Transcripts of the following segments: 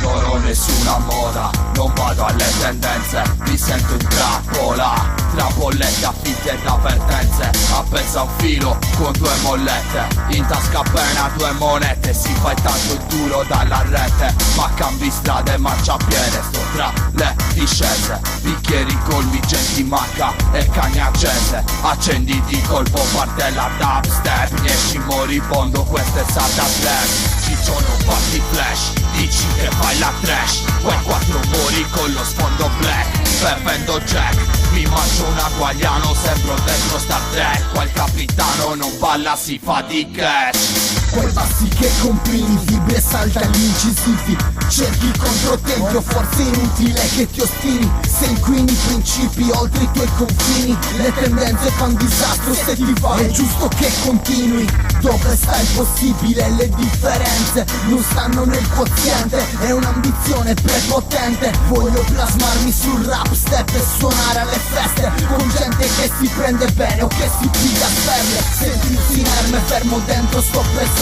Non ho nessuna moda, non vado alle tendenze, mi sento in trappola, tra bollette, affitti ed avvertenze, appesa a un filo con due mollette, in tasca appena due monete, si fa tanto il duro dalla rete, ma cambi strada e marciapiede, sto tra le discese, bicchieri colmi, genti manca e cagne accese, accendi di colpo parte la dubstep, riesci moribondo, questo è Salda Slam. Ciccio non fatti flash, dici che fai la trash, quel quattro mori con lo sfondo black, bevendo jack, mi mangio un aguagliano, sembro dentro Star Trek, quel capitano non balla, si fa di cash. Quei bassi che comprimi, vibri e salta gli incisivi, cerchi il controtempio, forse inutile che ti ostini, se inquini i principi oltre i tuoi confini, le tendenze fan disastro, se ti va è giusto che continui, dove sta il possibile, le differenze non stanno nel quoziente, è un'ambizione prepotente, voglio plasmarmi sul rap step e suonare alle feste, con gente che si prende bene o che si piglia a sperle, sentirsi inerme, fermo dentro sto presepe,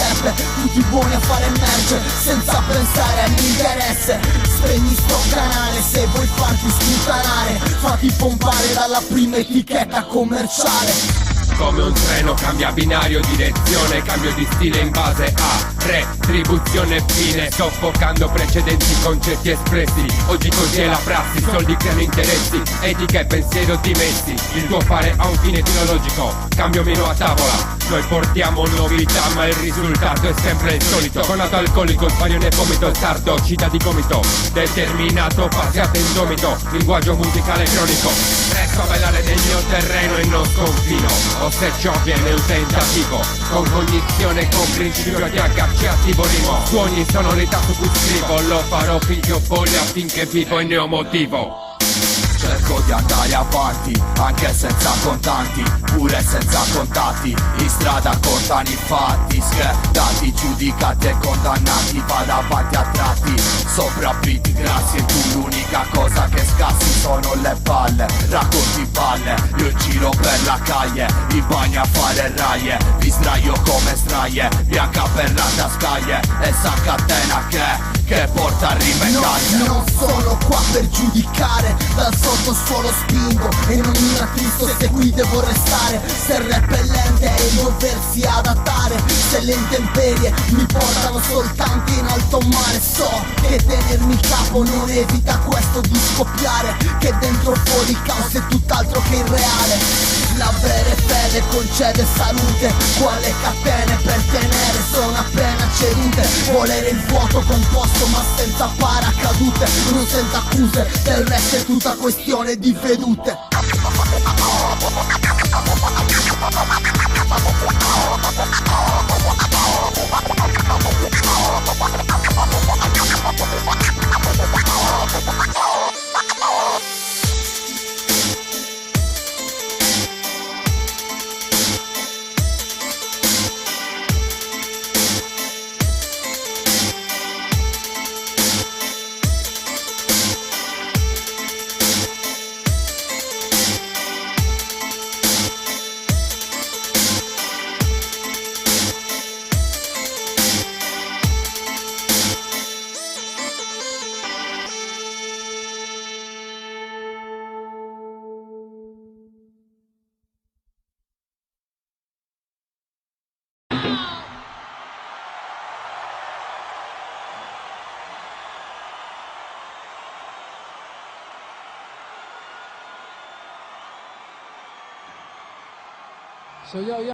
tutti buoni a fare merce, senza pensare all'interesse, spegni sto canale se vuoi farti sputtanare, fatti pompare dalla prima etichetta commerciale. Come un treno cambia binario, direzione, cambio di stile in base a retribuzione fine, soffocando precedenti concetti espressi. Oggi così è la prassi, soldi creano interessi, etica e pensiero dimessi. Il tuo fare ha un fine filologico, cambio meno a tavola. Noi portiamo novità ma il risultato è sempre il solito. Conato alcolico, sbaglio ne vomito, sardo, cita di gomito, determinato, passate indomito, linguaggio musicale cronico. Resto a ballare nel mio terreno e non sconfino, o se ciò viene un tentativo, con cognizione, con principio di THC attivo rimo. Suoni sonorità su cui scrivo, lo farò finché ho voglia, finché vivo e ne ho motivo. Cerco di andare avanti, anche senza contanti, pure senza contatti, in strada contano i fatti, schedati, giudicati e condannati, vado avanti a tratti, sopravvivi grassi e tu l'unica cosa che scassi sono le palle, racconti palle, io giro per la calle, in bagno a fare raie, vi sdraio come straie, bianca per la tascaglie, e sa catena che porta a rimendaglia. Non sono qua per giudicare, dal sottosuolo spingo e non mi rattristo se qui devo restare, se il rap è lente e doversi adattare, se le intemperie mi portano soltanto in alto mare, so che tenermi il capo non evita questo di scoppiare, che dentro fuori il caos è tutt'altro che irreale. L'avere fede concede salute, quale catene per tenere sono appena cedute, volere il vuoto composto ma senza paracadute, non senza accuse, del resto è tutta questione di vedute. So yo,